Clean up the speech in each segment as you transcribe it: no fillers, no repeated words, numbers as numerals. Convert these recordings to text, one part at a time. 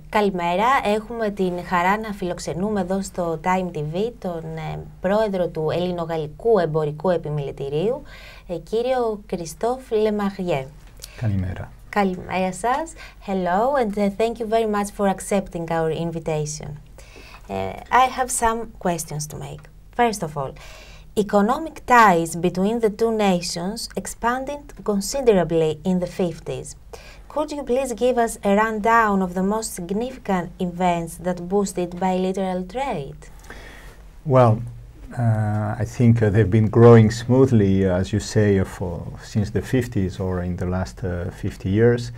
Καλημέρα, έχουμε την χαρά να φιλοξενούμε εδώ στο Time TV τον Πρόεδρο του Ελληνογαλλικού Εμπορικού και Επιμελητηρίου, κύριο Christophe Lemarié. Καλημέρα. Καλημέρα σας. Hello and thank you very much for accepting our invitation. I have some questions to make. First of all, economic ties between the two nations expanded considerably in the 50s. Could you please give us a rundown of the most significant events that boosted bilateral trade? Well, I think they've been growing smoothly, as you say, since the 50s or in the last 50 years.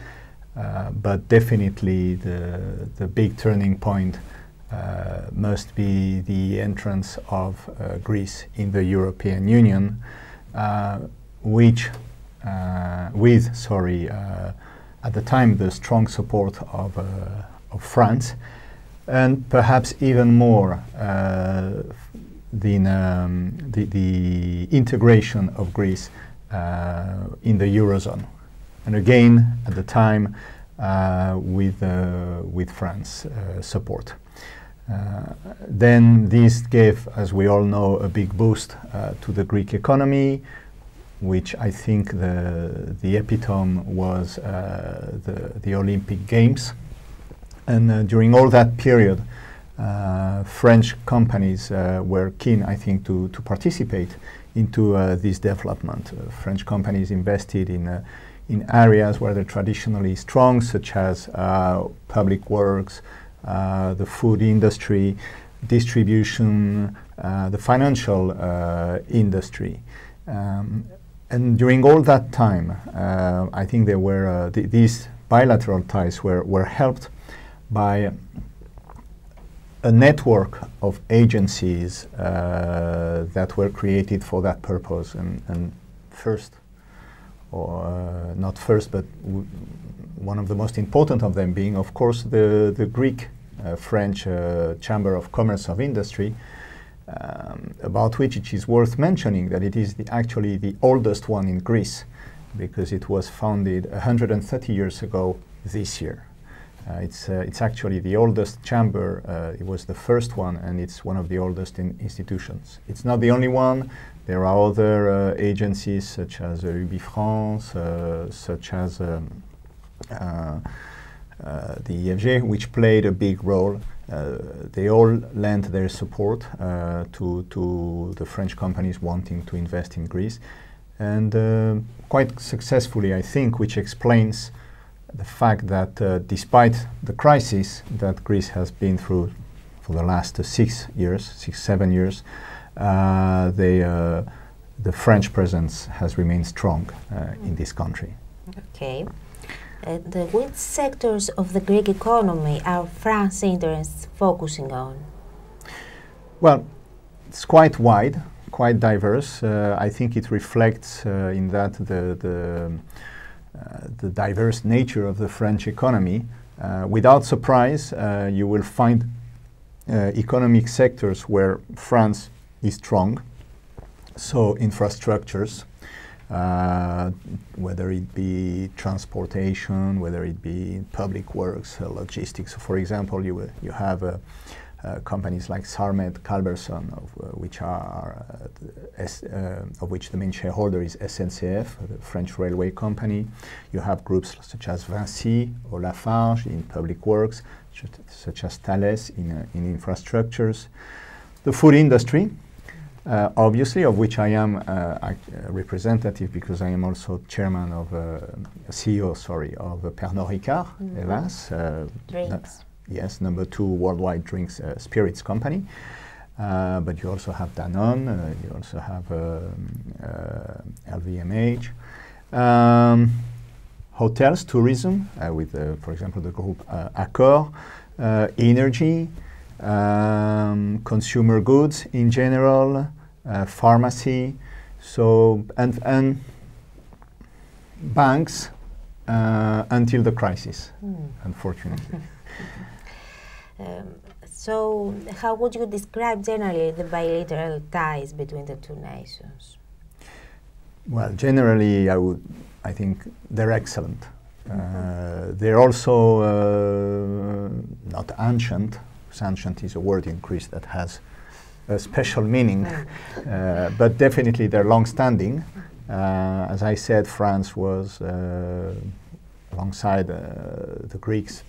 But definitely the big turning point must be the entrance of Greece in the European Union, at the time the strong support of France, and perhaps even more the integration of Greece in the Eurozone, and again at the time with France support. Then this gave, as we all know, a big boost to the Greek economy, which I think the epitome was the Olympic Games. And during all that period, French companies were keen, I think, to participate into this development. French companies invested in areas where they're traditionally strong, such as public works, the food industry, distribution, the financial industry. And during all that time, I think there were these bilateral ties were helped by a network of agencies that were created for that purpose. And first, or not first, but one of the most important of them being, of course, the Greek-French Chamber of Commerce of Industry, about which it is worth mentioning that it is actually the oldest one in Greece, because it was founded 130 years ago this year. It's actually the oldest chamber. It was the first one, and it's one of the oldest institutions. It's not the only one. There are other agencies such as UBI France, such as the ΕΓΕΒΕ, which played a big role. They all lent their support to the French companies wanting to invest in Greece, and quite successfly, I think, which explains the fact that despite the crisis that Greece has been through for the last 7 years, the French presence has remained strong in this country. Okay. Which sectors of the Greek economy are France's interests focusing on? Well, it's quite wide, quite diverse. I think it reflects in that the diverse nature of the French economy. Without surprise, you will find economic sectors where France is strong, so infrastructures, whether it be transportation, whether it be public works, logistics. For example, you have companies like Sarmet, Calberson, of which the main shareholder is SNCF, the French railway company. You have groups such as Vinci or Lafarge in public works, such as Thales in infrastructures. The food industry, obviously, of which I am a representative because I am also chairman of CEO of Pernod Ricard, Hélas. Drinks. Yes, number 2 worldwide drinks spirits company. But you also have Danone, you also have LVMH. Hotels, tourism, with, for example, the group Accor, energy, consumer goods in general, pharmacy, and banks until the crisis, unfortunately. So, how would you describe generally the bilateral ties between the two nations? Well, generally, I think they're excellent. They're also not ancient, because ancient is a word in Greece that has a special meaning, but definitely they're long-standing. As I said, France was alongside the Greeks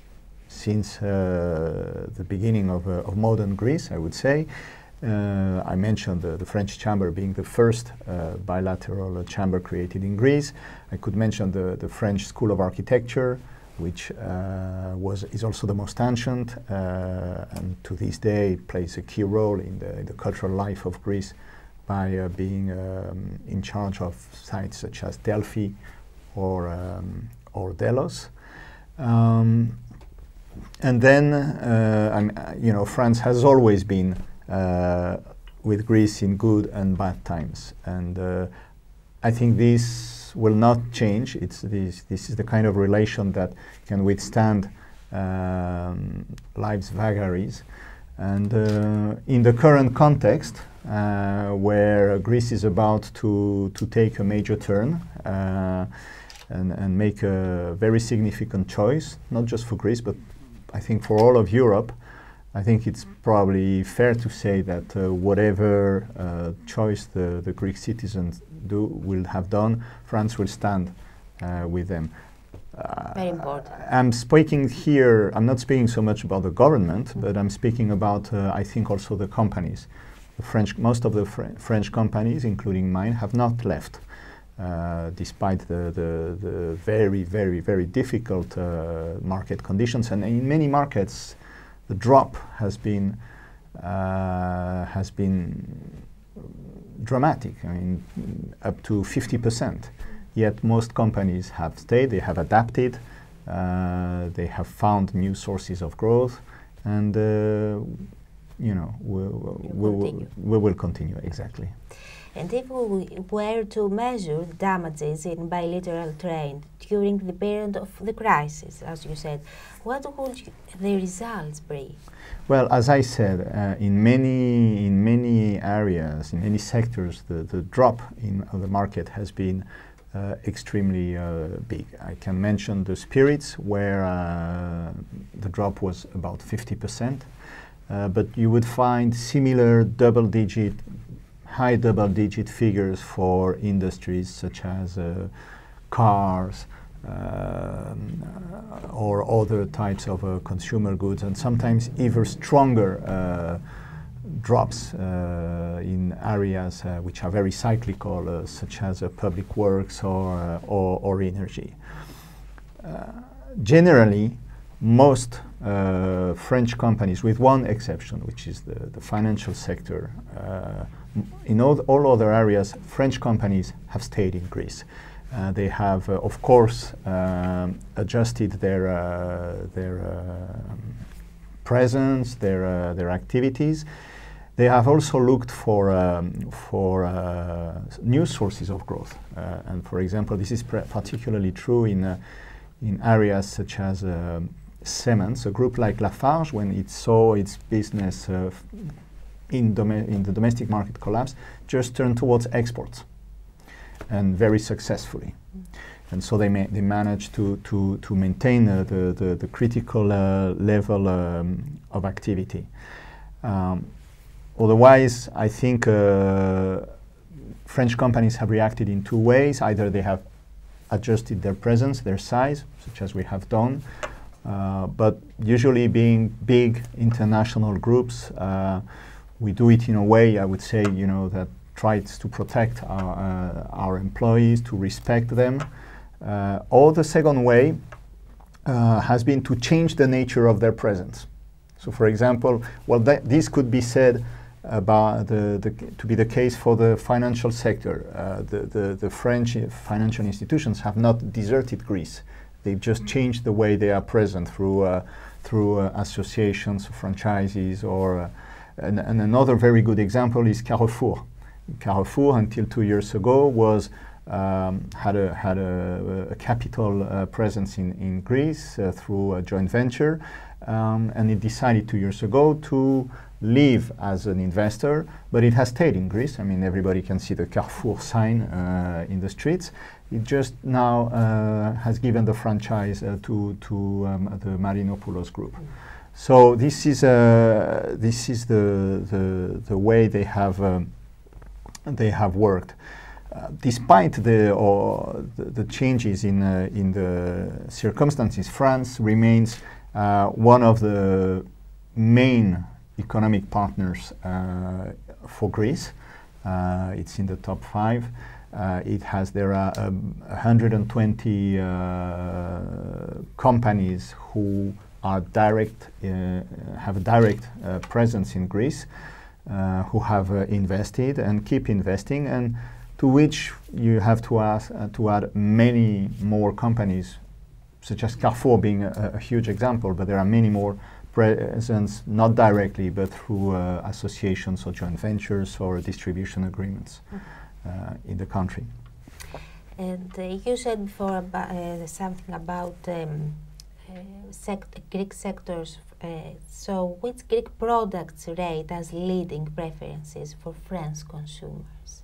since the beginning of modern Greece, I would say. I mentioned the French chamber being the first bilateral chamber created in Greece. I could mention the French School of Architecture, which is also the most ancient, and to this day plays a key role in the cultural life of Greece by being in charge of sites such as Delphi or Delos. And then, France has always been with Greece in good and bad times, and I think this will not change. This is the kind of relation that can withstand life's vagaries, and in the current context, where Greece is about to take a major turn and make a very significant choice, not just for Greece, but I think for all of Europe. I think it's probably fair to say that whatever choice the Greek citizens will have done, France will stand with them. Very important. I'm speaking here, I'm not speaking so much about the government, but I'm speaking about, I think, also the companies. Most of the French companies, including mine, have not left, despite the very, very, very difficult market conditions. And in many markets, the drop has been dramatic. I mean, up to 50%. Yet most companies have stayed. They have adapted. They have found new sources of growth, and we will continue exactly. And if we were to measure damages in bilateral trade during the period of the crisis, as you said, what would the results be? Well, as I said, in many areas, in many sectors, the drop of the market has been extremely big. I can mention the spirits, where the drop was about 50%, but you would find similar high double-digit figures for industries such as cars or other types of consumer goods, and sometimes even stronger drops in areas which are very cyclical, such as public works or energy. Generally, most French companies, with one exception, which is the financial sector, in all other areas, French companies have stayed in Greece. They have, of course, adjusted their presence, their activities. They have also looked for new sources of growth. And for example, this is particularly true in areas such as cements. A group like Lafarge, when it saw its business in the domestic market collapse, just turned towards exports, and very successfully. And so they managed to maintain the critical level of activity. Otherwise, I think French companies have reacted in two ways. Either they have adjusted their presence, their size, such as we have done, but usually being big international groups, we do it in a way, I would say, that tries to protect our employees, to respect them. Or the second way has been to change the nature of their presence. So, for example, this could be said about to be the case for the financial sector. The French financial institutions have not deserted Greece. They've just changed the way they are present through associations, franchises, or and another very good example is Carrefour. Carrefour, until 2 years ago, had a capital presence in Greece through a joint venture, and it decided 2 years ago to leave as an investor, but it has stayed in Greece. I mean, everybody can see the Carrefour sign in the streets. It just now has given the franchise to the Marinopoulos group. So this is the way they have worked. Despite the changes in the circumstances, France remains one of the main economic partners for Greece. It's in the top 5. There are 120 companies who are have a direct presence in Greece, who have invested and keep investing, and to which you have to add many more companies, such as Carrefour being a huge example, but there are many more presence, not directly, but through associations or joint ventures or distribution agreements in the country. And you said before something about Greek sectors. So which Greek products rate as leading preferences for French consumers?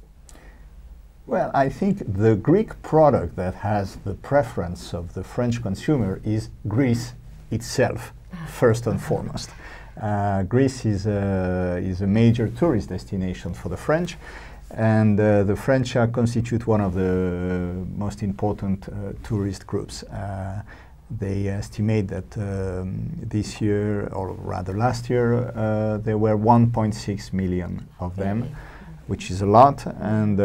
Well, I think the Greek product that has the preference of the French consumer is Greece itself, first and foremost. Greece is a major tourist destination for the French, and the French constitute one of the most important tourist groups. They estimate that this year, or rather last year, there were 1.6 million of them, which is a lot, and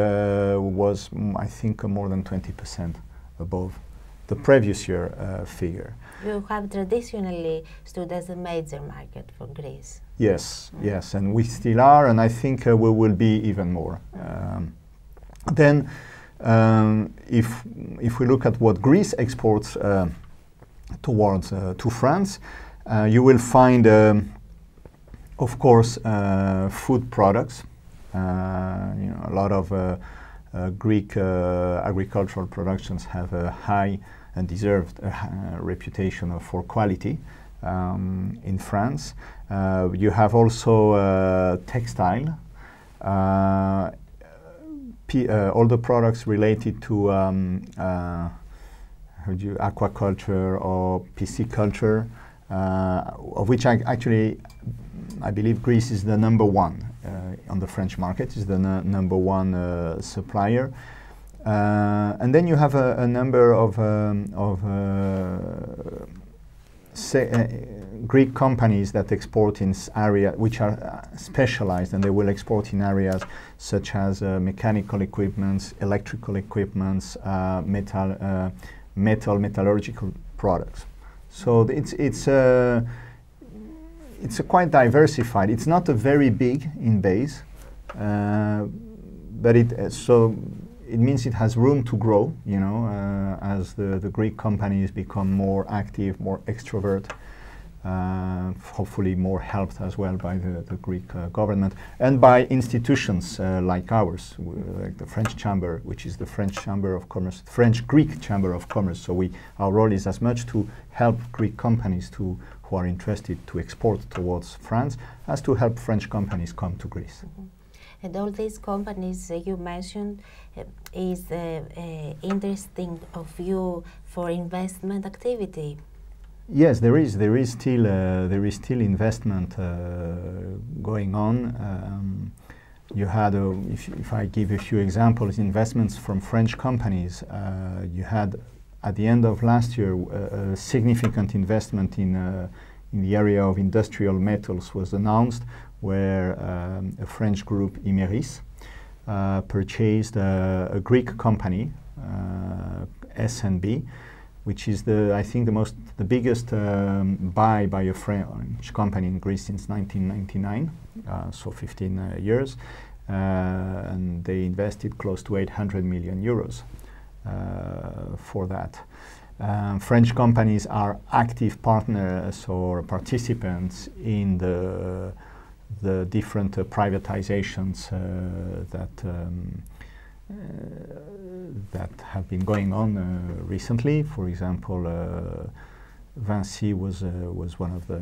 was, I think, more than 20% above the previous year figure. You have traditionally stood as a major market for Greece. Yes, yes, and we still are, and I think we will be even more. Then, if we look at what Greece exports towards to France, you will find, of course, food products. A lot of Greek agricultural productions have a high and deserved reputation for quality in France. You have also textile, all the products related to aquaculture or pisciculture, of which I believe Greece is the number one on the French market, is the number one supplier. And then you have a number of Greek companies that export in areas which are specialized, and they will export in areas such as mechanical equipments, electrical equipments, metallurgical products. So it's quite diversified. It's not a very big in base, but it means it has room to grow, as the Greek companies become more active, more extrovert, hopefully more helped as well by the Greek government and by institutions like ours, like the French Chamber, which is the French Chamber of Commerce, French-Greek Chamber of Commerce. So our role is as much to help Greek companies who are interested to export towards France as to help French companies come to Greece. Mm-hmm. And all these companies you mentioned is interesting of you for investment activity. Yes, there is still investment going on. You had, if I give a few examples, investments from French companies. You had at the end of last year a significant investment in the area of industrial metals was announced, where a French group, Imerys, purchased a Greek company, SNB, which is I think the biggest buy by a French company in Greece since 1999, so 15 years, and they invested close to 800 million euros for that. French companies are active partners or participants in the different privatizations that have been going on recently. For example, Vinci was one of the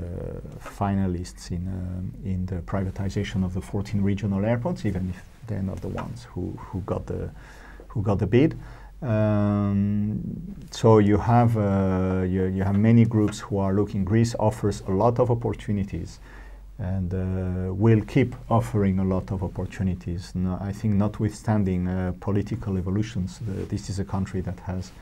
finalists in the privatization of the 14 regional airports, even if they're not the ones who got the bid. So you have many groups who are looking. Greece offers a lot of opportunities, and will keep offering a lot of opportunities. No, I think notwithstanding political evolutions, this is a country that has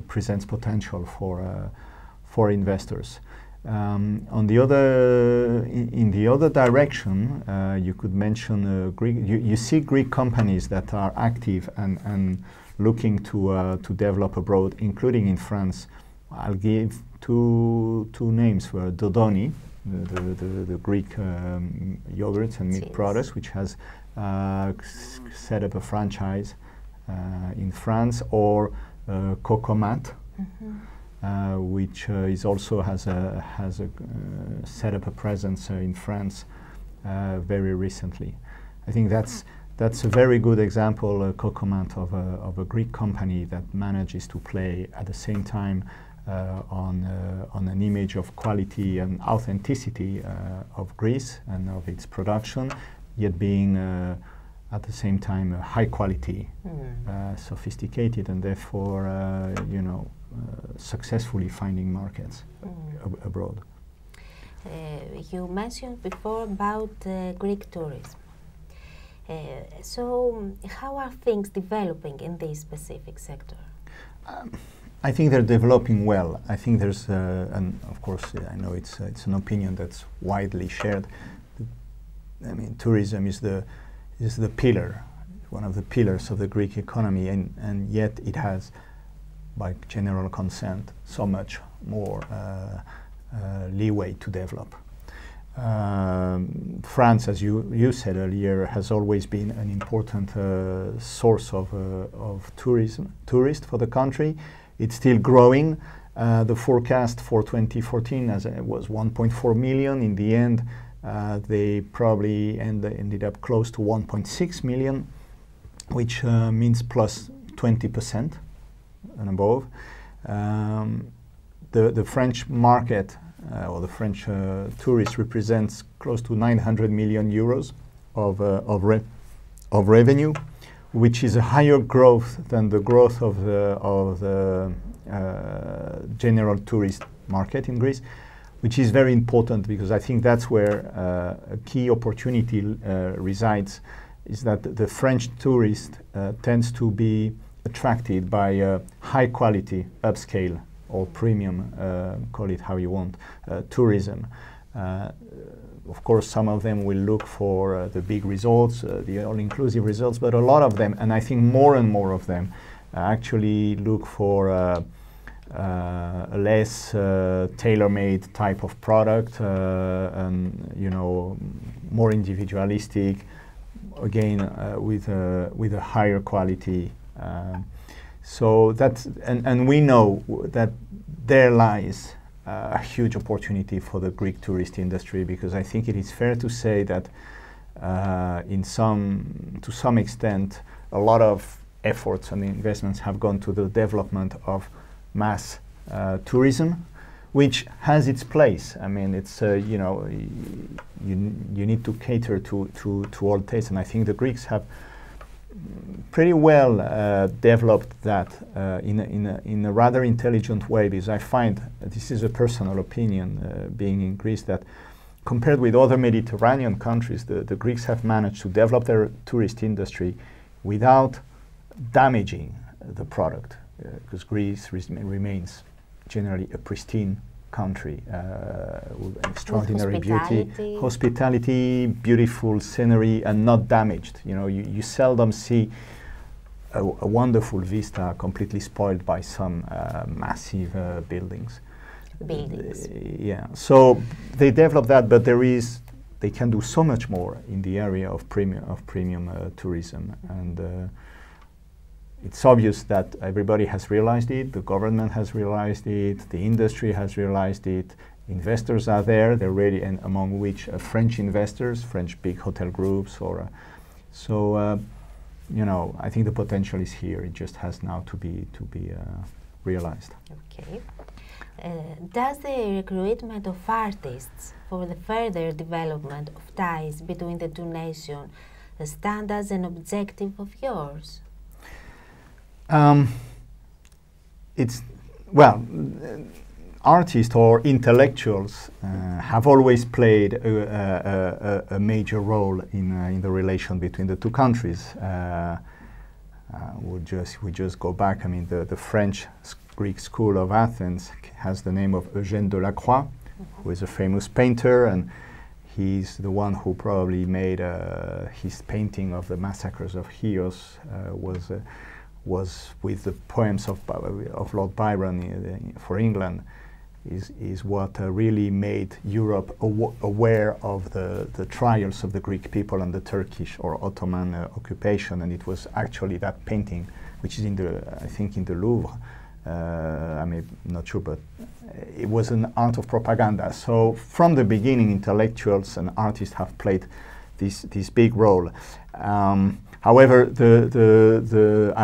presents potential for investors. On the other, in the other direction, you could mention Greek. You see Greek companies that are active and looking to develop abroad, including in France. I'll give two names for Dodoni, the Greek yogurts and milk products, which has set up a franchise in France, or Cocomat, which is also has set up a presence in France very recently. I think that's a very good example, Cocomat, of a Greek company that manages to play at the same time on an image of quality and authenticity of Greece and of its production, yet being at the same time high quality, sophisticated, and therefore successfully finding markets abroad. You mentioned before about Greek tourism. So how are things developing in this specific sector? I think they're developing well. I think there's, and of course, I know it's an opinion that's widely shared. I mean, tourism is the pillar, one of the pillars of the Greek economy, and yet it has, by general consent, so much more leeway to develop. France, as you said earlier, has always been an important source of tourists for the country. It's still growing. The forecast for 2014 was 1.4 million. In the end, they probably ended up close to 1.6 million, which means plus 20% and above. The French market, or the French tourist, represents close to 900 million euros of revenue, which is a higher growth than the growth of the general tourist market in Greece, which is very important, because I think that's where a key opportunity resides, is that the French tourist tends to be attracted by high quality, upscale or premium, call it how you want, tourism. Of course, some of them will look for the big resorts, the all-inclusive resorts, but a lot of them, and I think more and more of them, actually look for a less tailor-made type of product, and more individualistic, again with a higher quality. So that's, and we know that there lies a huge opportunity for the Greek tourist industry, because I think it is fair to say that to some extent, a lot of efforts and investments have gone to the development of mass tourism, which has its place. I mean, it's you need to cater to all tastes, and I think the Greeks have pretty well developed that in a rather intelligent way, because I find, this is a personal opinion, being in Greece, that compared with other Mediterranean countries, the Greeks have managed to develop their tourist industry without damaging the product, because Greece remains generally a pristine country, with extraordinary beauty, hospitality, beautiful scenery, and not damaged. You seldom see a wonderful vista completely spoiled by some massive buildings. Yeah, so they develop that, but they can do so much more in the area of premium tourism, and it's obvious that everybody has realized it, the government has realized it, the industry has realized it, investors are there, they're ready, and among which French investors, French big hotel groups, or I think the potential is here. It just has now to be realized. Okay. Does the recruitment of artists for the further development of ties between the two nations stand as an objective of yours? It's, well, artists or intellectuals have always played a major role in the relation between the two countries. We just go back. I mean, the French Greek school of Athens has the name of Eugène Delacroix, who is a famous painter, and he's the one who probably made his painting of the massacres of Chios was with the poems of Lord Byron for England, is what really made Europe aware of the trials of the Greek people and the Turkish or Ottoman occupation, and it was actually that painting, which is I think in the Louvre. I'm not sure, but it was an art of propaganda. So from the beginning, intellectuals and artists have played this big role. However, there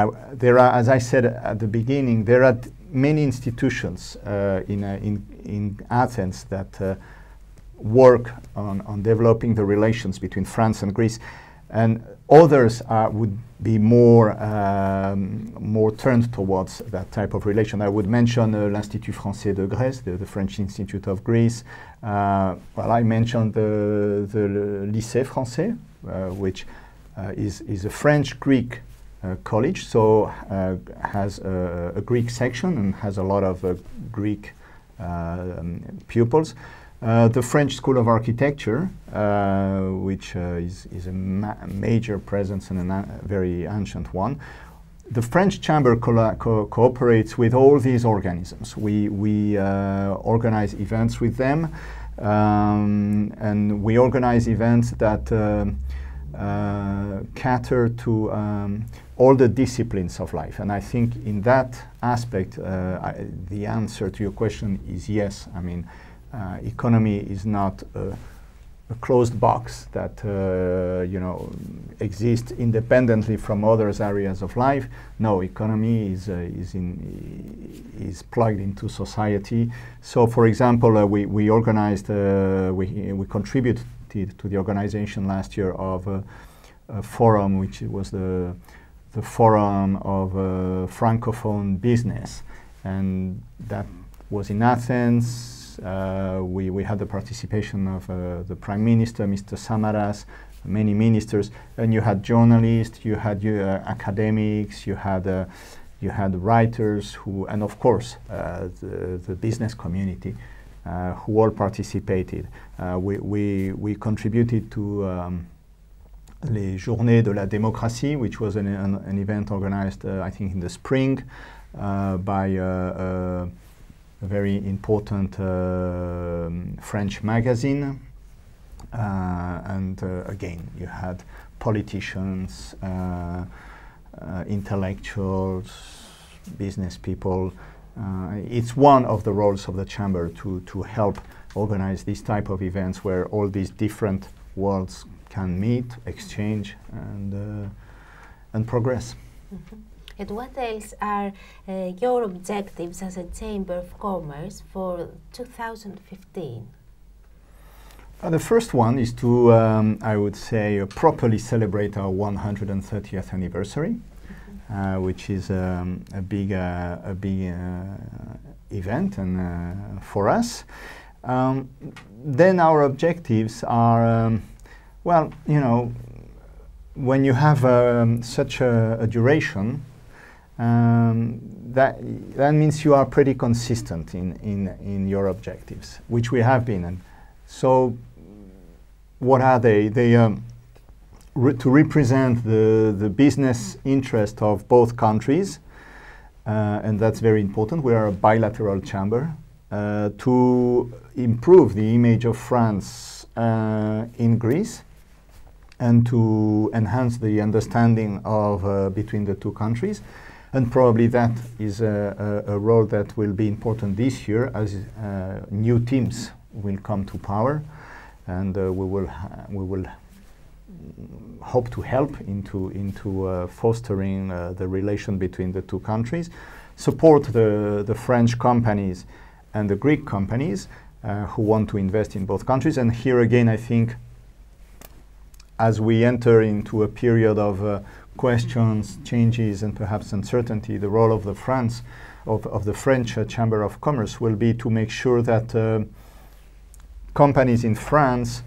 are, as I said at the beginning, there are many institutions in Athens that work on developing the relations between France and Greece, and others would be more turned towards that type of relation. I would mention l'Institut Français de Grèce, the French Institute of Greece. Well, I mentioned the Lycée Français, which is a French-Greek college, so has a Greek section and has a lot of Greek pupils. The French School of Architecture, which is a major presence and a very ancient one. The French Chamber cooperates with all these organisms. We organize events with them, and we organize events that cater to all the disciplines of life. And I think in that aspect, the answer to your question is yes. I mean, economy is not a closed box that exists independently from other areas of life. No, economy is plugged into society. So, for example, we organized, we contributed to the organization last year of a forum, which was the Forum of Francophone Business, and that was in Athens. We had the participation of the Prime Minister, Mr. Samaras, many ministers, and you had journalists, you had academics, you had writers, and of course the business community, who all participated. We contributed to les Journées de la Démocratie, which was an event organized, I think, in the spring by a very important French magazine. And again, you had politicians, intellectuals, business people. It's one of the roles of the Chamber to help organize this type of events where all these different worlds can meet, exchange, and progress. Mm-hmm. And what else are your objectives as a Chamber of Commerce for 2015? The first one is to, I would say, properly celebrate our 130th anniversary, which is a big event and for us. Then our objectives are, well, you know, when you have such a duration, that means you are pretty consistent in your objectives, which we have been. And so, what are they? They to represent the business interest of both countries, and that's very important. We are a bilateral chamber. To improve the image of France in Greece, and to enhance the understanding of between the two countries. And probably that is a role that will be important this year as new teams will come to power, and we will hope to help into fostering the relation between the two countries, support the French companies and the Greek companies who want to invest in both countries. And here again, I think, as we enter into a period of questions, changes, and perhaps uncertainty, the role of the French Chamber of Commerce will be to make sure that companies in France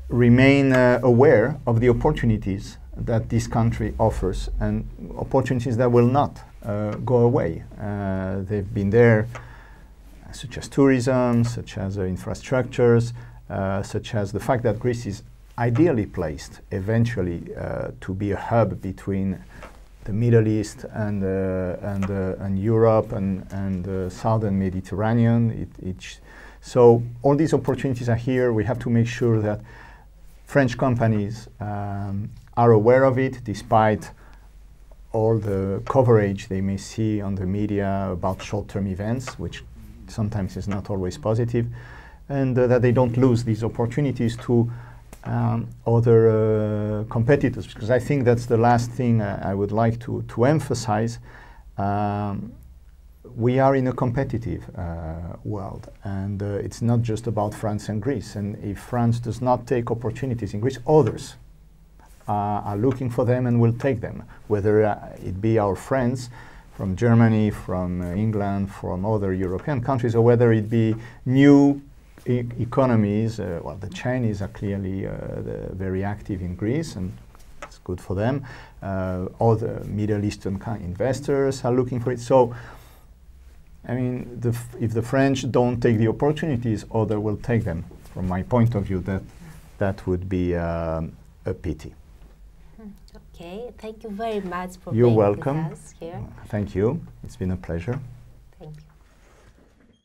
remain aware of the opportunities that this country offers, and opportunities that will not go away. They've been there, such as tourism, such as infrastructures, such as the fact that Greece is ideally placed eventually to be a hub between the Middle East and Europe and the southern Mediterranean. So all these opportunities are here. We have to make sure that French companies are aware of it, despite all the coverage they may see on the media about short-term events, which sometimes is not always positive, and that they don't lose these opportunities to other competitors, because I think that's the last thing I would like to emphasize. We are in a competitive world, and it's not just about France and Greece. And if France does not take opportunities in Greece, others are looking for them and will take them, whether it be our friends from Germany, from England, from other European countries, or whether it be new economies. Well, the Chinese are clearly very active in Greece, and it's good for them. Other Middle Eastern investors are looking for it. So, I mean, if the French don't take the opportunities, others will take them. From my point of view, that would be a pity. Okay, thank you very much for You're being welcome. with us here. Thank you. It's been a pleasure. Thank you.